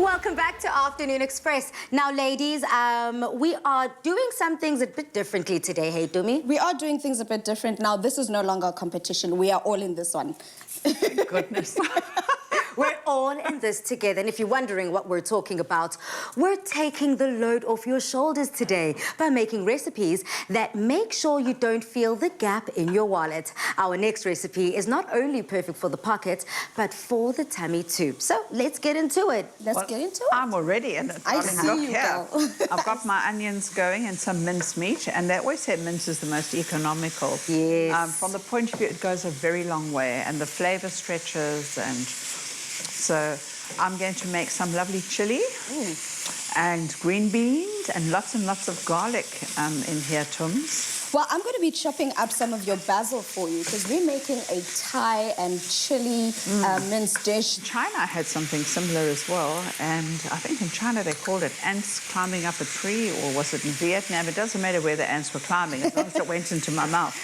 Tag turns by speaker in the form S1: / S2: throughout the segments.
S1: Welcome back to Afternoon Express. Now, ladies, we are doing some things a bit differently today, hey, Dumi?
S2: We are doing things a bit different. Now, this is no longer a competition. We are all in this one.
S1: Thank goodness. We're all in this together. And if you're wondering what we're talking about, we're taking the load off your shoulders today by making recipes that make sure you don't feel the gap in your wallet. Our next recipe is not only perfect for the pocket, but for the tummy too. So let's get into it.
S2: Let's get into it.
S3: I'm already in it.
S2: I see
S3: look
S2: you
S3: here.
S2: go.
S3: I've got my onions going and some minced meat, and they always say mince is the most economical.
S1: Yes.
S3: From the point of view, it goes a very long way, and the flavour stretches, and so I'm going to make some lovely chili and green beans and lots of garlic in here, Tums.
S2: Well, I'm going to be chopping up some of your basil for you because we're making a Thai and chili minced dish.
S3: China had something similar as well, and I think in China they called it ants climbing up a tree, or was it in Vietnam? It doesn't matter where the ants were climbing, as long as it went into my mouth.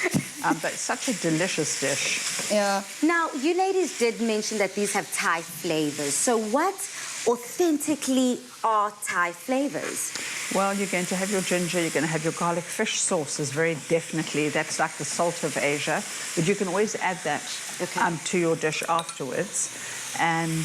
S3: But it's such a delicious dish.
S2: Yeah.
S1: Now, you ladies did mention that these have Thai flavors. So what authentically are Thai flavors?
S3: Well, you're going to have your ginger, you're going to have your garlic fish sauce is very definitely, that's like the salt of Asia. But you can always add that to your dish afterwards. And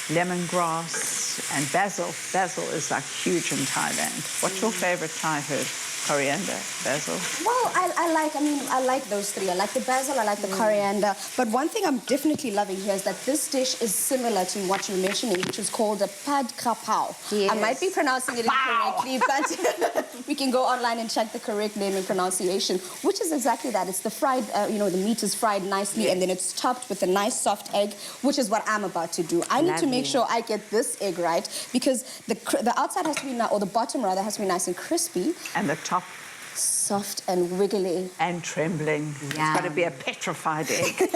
S3: lemongrass and basil. Basil is like huge in Thailand. What's your favorite Thai herb? Coriander, basil?
S2: Well, I like those three. I like the basil, I like the coriander. But one thing I'm definitely loving here is that this dish is similar to what you're mentioning, which is called a pad krapao.
S1: Yes.
S2: I might be pronouncing it incorrectly, but we can go online and check the correct name and pronunciation, which is exactly that. It's the fried, the meat is fried nicely, and then it's topped with a nice soft egg, which is what I'm about to do. I need to make sure I get this egg right, because the outside has to be, or the bottom rather, has to be nice and crispy.
S3: And the top.
S2: Soft and wiggly.
S3: And trembling. It's got to be a petrified egg.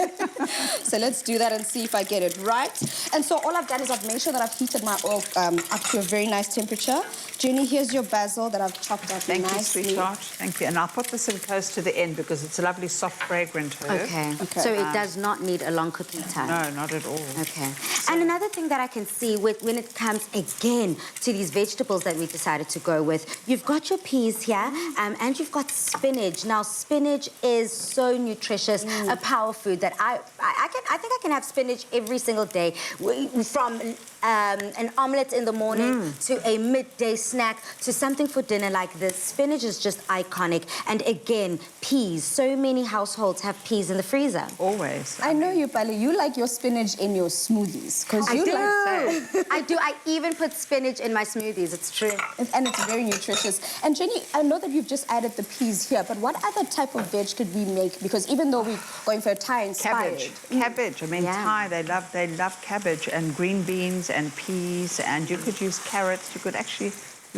S2: So let's do that and see if I get it right. And so all I've done is I've made sure that I've heated my oil up to a very nice temperature. Jenny, here's your basil that I've chopped up nicely.
S3: Thank you, sweetheart. Thank you. And I'll put this in close to the end because it's a lovely, soft, fragrant herb.
S1: Okay. So it does not need a long cooking time?
S3: No, not at all.
S1: Okay. And another thing that I can see when it comes, again, to these vegetables that we decided to go with, you've got your peas here, and you've got spinach. Now, spinach is so nutritious, a power food that I think I can have spinach every single day, from an omelette in the morning to a midday snack to something for dinner like this. Spinach is just iconic. And again, peas. So many households have peas in the freezer.
S3: Always.
S2: I know you, Pali. You like your spinach in your smoothies. Because you like
S1: I do. I even put spinach in my smoothies. It's true.
S2: And it's very nutritious. And Jenny, I know that you've just added the peas here, but what other type of veg could we make? Because even though we're going for a Thai-inspired...
S3: Cabbage. I mean, Thai, they love cabbage and green beans and peas, and you could use carrots. You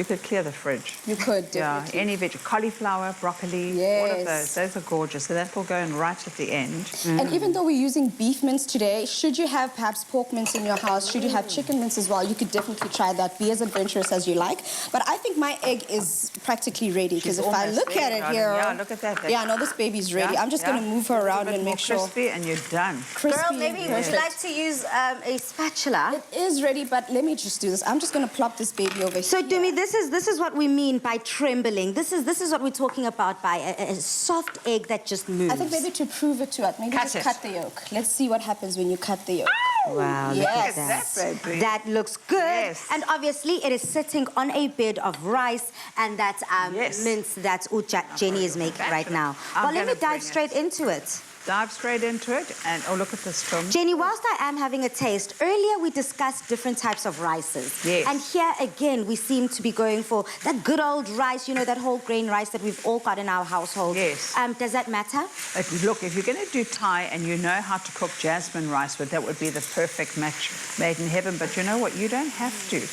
S3: could clear the fridge.
S2: You could, definitely.
S3: Yeah, any veg, cauliflower, broccoli, all of those. Those are gorgeous. So that will go in right at the end.
S2: And even though we're using beef mince today, should you have perhaps pork mince in your house, should you have chicken mince as well, you could definitely try that. Be as adventurous as you like. But I think my egg is practically ready, because if I look at it here...
S3: Yeah, look at that.
S2: Yeah, I know this baby's ready. I'm just going to move her around and make sure...
S3: crispy, and you're done.
S2: Crispy.
S1: Girl, maybe would you like to use a spatula?
S2: It is ready, but let me just do this. I'm just going to plop this baby over here.
S1: So, Dumi, this is what we mean by trembling. This is what we're talking about by a soft egg that just moves.
S2: I think maybe to prove it to us, maybe just cut the yolk. Let's see what happens when you cut the yolk.
S1: Wow,
S2: yes.
S1: look at that. That looks good.
S3: Yes.
S1: And obviously it is sitting on a bed of rice, and that mince that Jenny is making right now. Well, let me dive straight into it.
S3: Dive straight into it, and look at this film.
S1: Jenny, whilst I am having a taste, earlier we discussed different types of rices.
S3: Yes.
S1: And here again, we seem to be going for that good old rice, that whole grain rice that we've all got in our household.
S3: Yes.
S1: Does that matter?
S3: Look, if you're going to do Thai and you know how to cook jasmine rice, that would be the perfect match made in heaven. But you know what? You don't have to.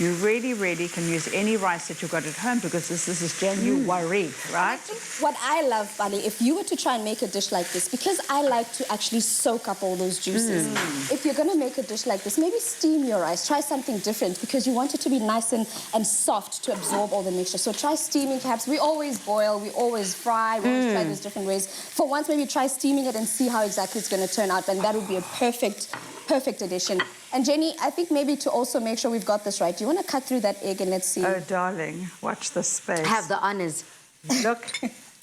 S3: You really can use any rice that you've got at home, because this is January, right?
S2: What I love, Bali, if you were to try and make a dish like this, because I like to actually soak up all those juices, if you're going to make a dish like this, maybe steam your rice. Try something different, because you want it to be nice and soft to absorb all the mixture. So try steaming, perhaps. We always boil, we always fry, we always try these different ways. For once, maybe try steaming it and see how exactly it's going to turn out, and that would be a perfect addition. And Jenny, I think maybe to also make sure we've got this right, do you want to cut through that egg and let's see?
S3: Oh, darling, watch the space.
S1: Have the honors.
S3: Look,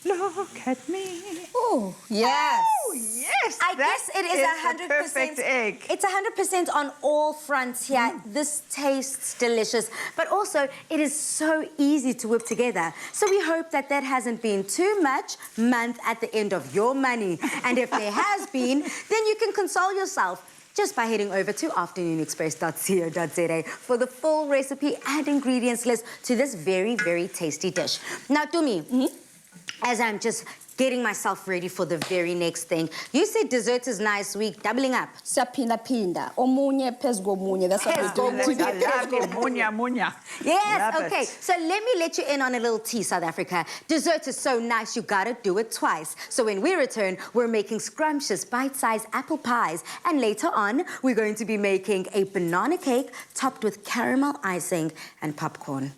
S3: look at me.
S2: Oh, yes.
S3: Oh, yes.
S1: I guess it is
S3: the
S1: 100%.
S3: perfect egg.
S1: It's 100% on all fronts here. This tastes delicious, but also it is so easy to whip together. So we hope that that hasn't been too much month at the end of your money. And if there has been, then you can console yourself just by heading over to afternoonexpress.co.za for the full recipe and ingredients list to this very, very tasty dish. Now, Tumi, as I'm just getting myself ready for the very next thing, you said dessert is nice week, doubling up.
S2: Sapinda. Omunye phezu komunye. That's what
S1: Phezu
S2: we're doing
S1: komunye.
S2: today.
S3: I love it. Munya, munya.
S1: Yes,
S3: Love
S1: okay.
S3: it.
S1: So let me let you in on a little tea, South Africa. Dessert is so nice, you gotta do it twice. So when we return, we're making scrumptious, bite-sized apple pies. And later on, we're going to be making a banana cake topped with caramel icing and popcorn.